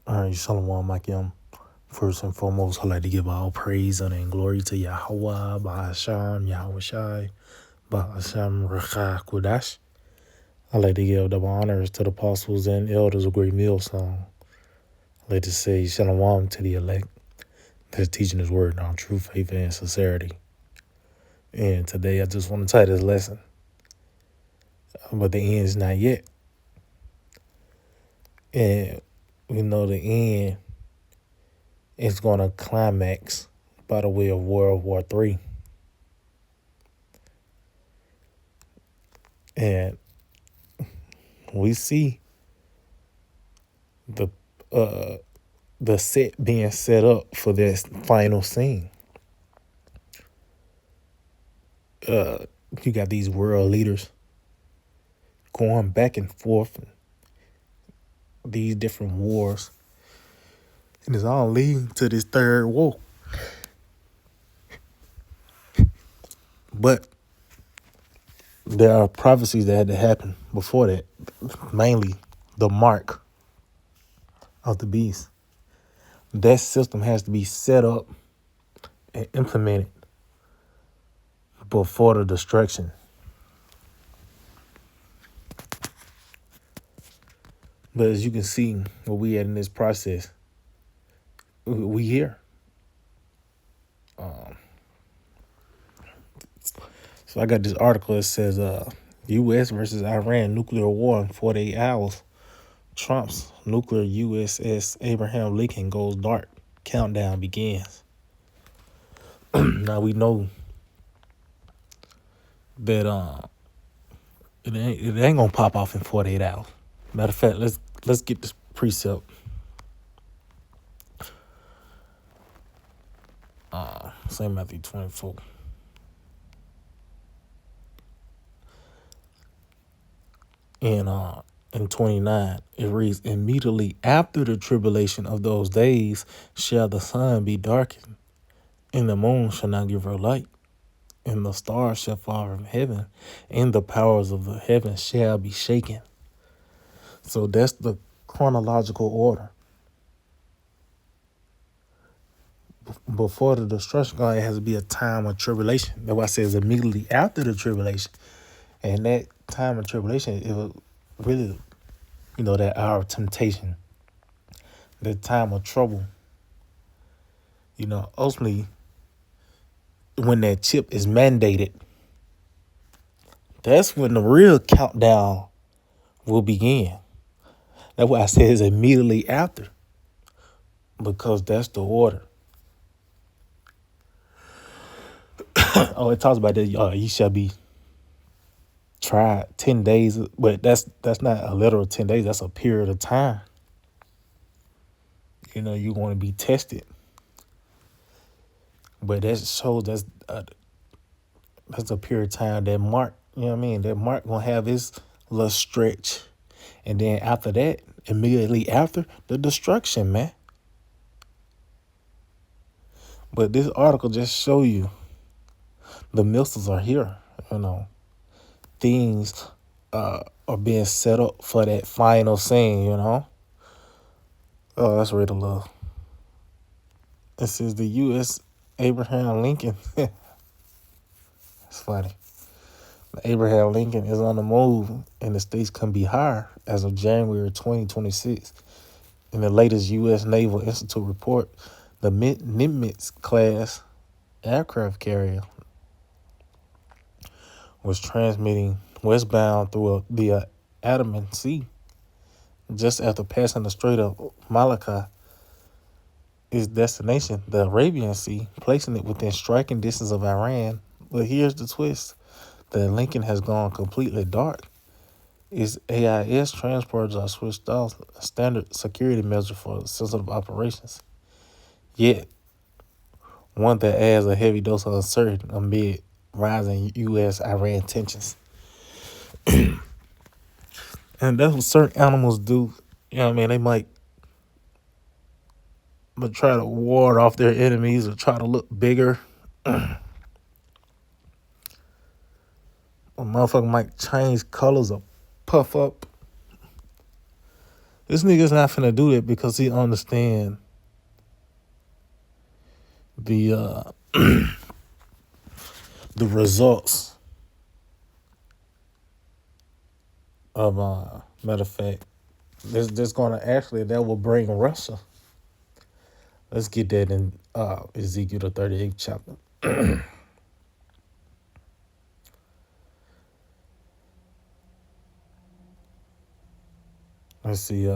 All right, Shalom Akim. First and foremost, I'd like to give all praise, honor, and glory to Yahweh, Bahasham, Yahweh Shai, Bahasham, Rakha, Kudash. I'd like to give the honors to the apostles and elders of Great Millstone. I'd like to say Shalom to the elect that's teaching His word on true faith and sincerity. And today I just want to title this lesson, but the end is not yet. And we know the end is going to climax by the way of World War III. And we see the the set being set up for this final scene. You got these world leaders going back and forth, and these different wars, and it's all leading to this third war. But there are prophecies that had to happen before that, mainly the mark of the beast. That system has to be set up and implemented before the destruction. But as you can see, where we at in this process, we here. So I got this article that says U.S. versus Iran nuclear war in 48 hours. Trump's nuclear USS Abraham Lincoln goes dark. Countdown begins. Now we know that it ain't gonna pop off in 48 hours. Matter of fact, let's get this precept. St. Matthew 24. In 29, it reads, immediately after the tribulation of those days shall the sun be darkened, and the moon shall not give her light, and the stars shall fall from heaven, and the powers of the heavens shall be shaken. So that's the chronological order. Before the destruction, it has to be a time of tribulation. That's why it says immediately after the tribulation. And that time of tribulation, it was really, that hour of temptation, the time of trouble. Ultimately, when that chip is mandated, that's when the real countdown will begin. That's why I say it's immediately after, because that's the order. It talks about that you shall be tried 10 days, but that's not a literal 10 days. That's a period of time. You're going to be tested. But that shows that's a period of time that Mark, that Mark going to have his little stretch. And then after that, immediately after, the destruction, man. But this article just show you the missiles are here, Things are being set up for that final scene, Oh, let's read a little. It says the U.S. Abraham Lincoln. It's funny. Abraham Lincoln is on the move, and the stakes can be higher as of January 2026. In the latest U.S. Naval Institute report, the Nimitz-class aircraft carrier was transmitting westbound through the Andaman Sea just after passing the Strait of Malacca, its destination, the Arabian Sea, placing it within striking distance of Iran. But here's the twist. The Lincoln has gone completely dark. Its AIS transporters are switched off, a standard security measure for sensitive operations. Yet, one that adds a heavy dose of uncertainty amid rising U.S.-Iran tensions. And that's what certain animals do. They might try to ward off their enemies or try to look bigger. A motherfucker might change colors or puff up. This nigga's not finna do that because he understand the the results of matter of fact. This gonna actually that will bring Russia. Let's get that in Ezekiel the 38th chapter. Let's see.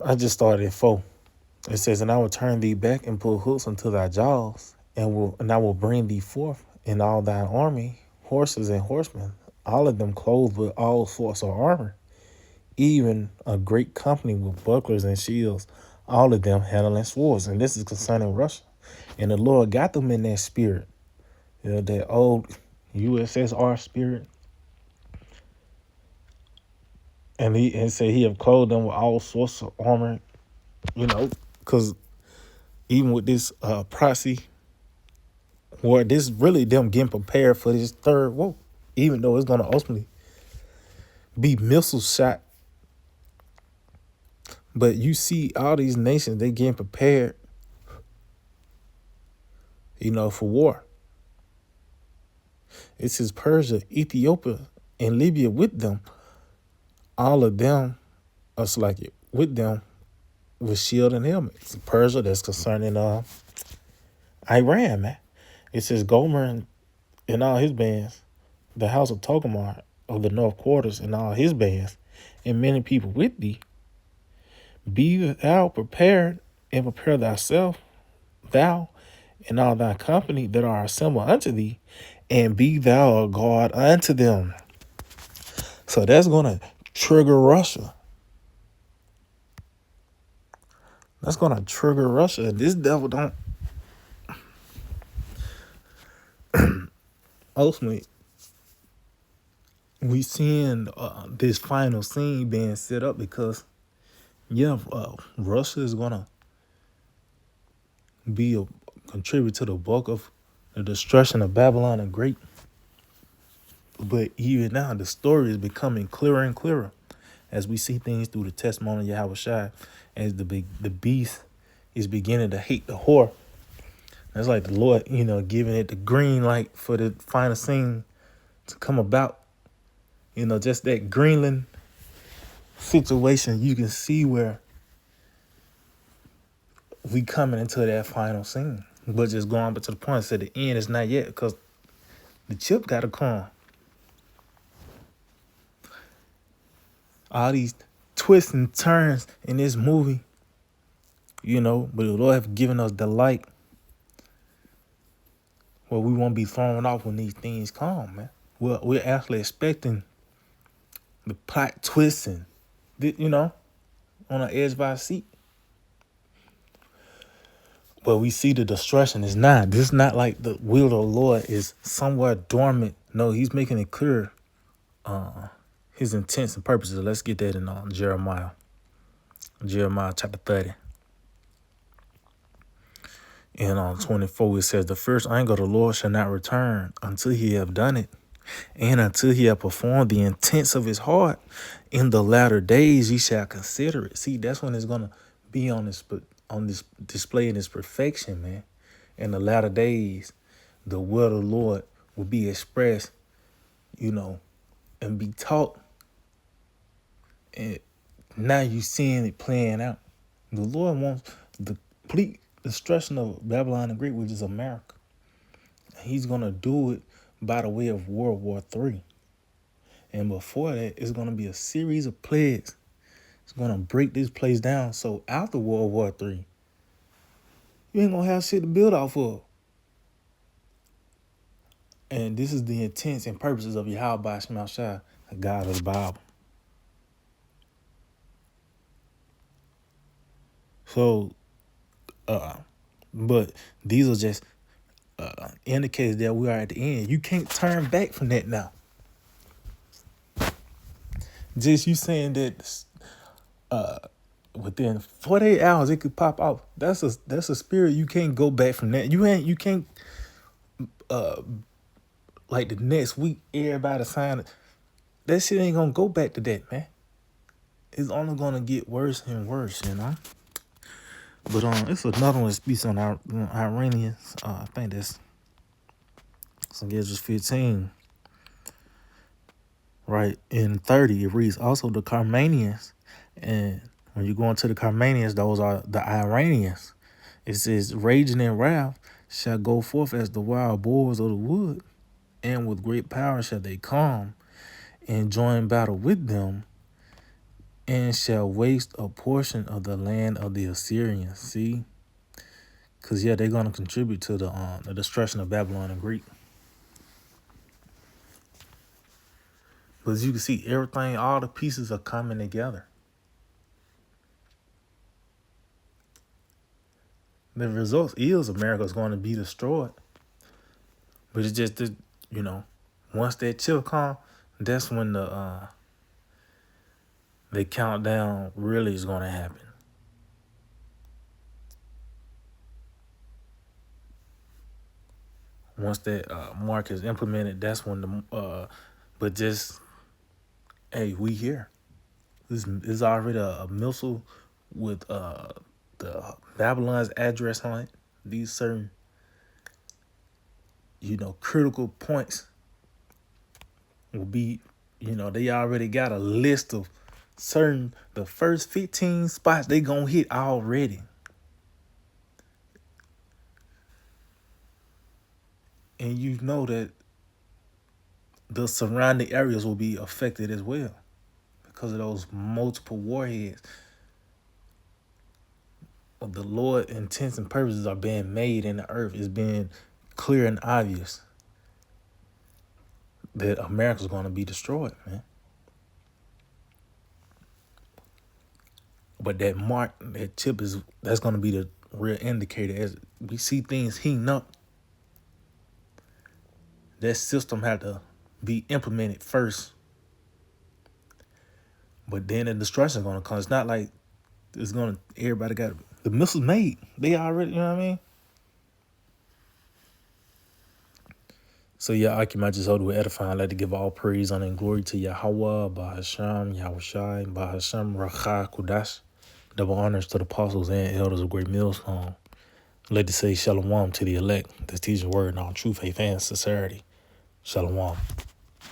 I just started at 4. It says, "And I will turn thee back and put hooks unto thy jaws, and I will bring thee forth in all thine army, horses and horsemen, all of them clothed with all sorts of armor, even a great company with bucklers and shields, all of them handling swords." And this is concerning Russia. And the Lord got them in that spirit, that old USSR spirit. And he said he have clothed them with all sorts of armor, because even with this proxy war, this really them getting prepared for this third war, even though it's going to ultimately be missile shot. But you see all these nations, they getting prepared, for war. It says Persia, Ethiopia, and Libya with them. All of them, us like it, with them, with shield and helmets. Persia, that's concerning Iran, man. It says Gomer and all his bands, the house of Togomar of the north quarters and all his bands, and many people with thee. Be thou prepared, and prepare thyself, thou and all thy company that are assembled unto thee, and be thou a guard unto them. So that's going to trigger Russia. That's going to trigger Russia. This devil don't. Ultimately, we seeing this final scene being set up because, Russia is going to be a contribute to the bulk of the destruction of Babylon the Great. But even now, the story is becoming clearer and clearer as we see things through the testimony of Yahweh Shai, as the beast is beginning to hate the whore. That's like the Lord, giving it the green light for the final scene to come about. Just that Greenland situation, you can see where we coming into that final scene. But just going back to the point, said the end is not yet because the chip got to come. All these twists and turns in this movie, but the Lord have given us the light where we won't be thrown off when these things come, man. We're actually expecting the plot twists and, on the edge of our seat. But we see the destruction is not. This is not like the will of the Lord is somewhere dormant. No, he's making it clear his intents and purposes. Let's get that in Jeremiah. Jeremiah chapter 30. And on 24, it says, "The first anger of the Lord shall not return until he have done it, and until he have performed the intents of his heart. In the latter days he shall consider it." See, that's when it's gonna be on this display in its perfection, man. In the latter days, the will of the Lord will be expressed, and be taught. And now you seeing it playing out. The Lord wants the complete destruction of Babylon the Great, which is America. He's gonna do it by the way of World War III. And before that, it's gonna be a series of plagues. It's gonna break this place down. So after World War III, you ain't gonna have shit to build off of. And this is the intents and purposes of Yahweh Shema Shai, the God of the Bible. So, but these are just indicators that we are at the end. You can't turn back from that now. Just you saying that within 48 hours it could pop off. That's a spirit. You can't go back from that. You can't like the next week, everybody signed. That shit ain't gonna go back to that, man. It's only gonna get worse and worse, you know. But it's another one that speaks on our Iranians. I think that's Esdras 15, right? In 30, it reads also the Carmanians, and when you go into the Carmanians, those are the Iranians. It says, raging in wrath shall go forth as the wild boars of the wood, and with great power shall they come and join battle with them, and shall waste a portion of the land of the Assyrians. See? Because, yeah, they're going to contribute to the destruction of Babylon and Greek. But as you can see, everything, all the pieces are coming together. The result is America is going to be destroyed. But it's just, once that chill comes, that's when the countdown really is going to happen. Once that mark is implemented, that's when but just, hey, we here. This is already a missile with the Babylon's address on it. These certain, critical points will be, they already got a list of the first 15 spots they gonna hit already. And you know that the surrounding areas will be affected as well because of those multiple warheads. The Lord's intents and purposes are being made in the earth. It's being clear and obvious that America's going to be destroyed, man. But that mark, that chip, that's going to be the real indicator. As we see things heating up, that system had to be implemented first. But then the destruction is going to come. It's not like everybody got the missiles made. They already, you know what I mean? So yeah, I can just hold with edifying. I'd like to give all praise, honor, and glory to Yahweh, Bahasham, Yahushai, Bahasham, Racha, Kudash. Double honors to the apostles and elders of Great Millstone. I'd like to say shalom to the elect, that's teaching word in all true faith and sincerity. Shalom.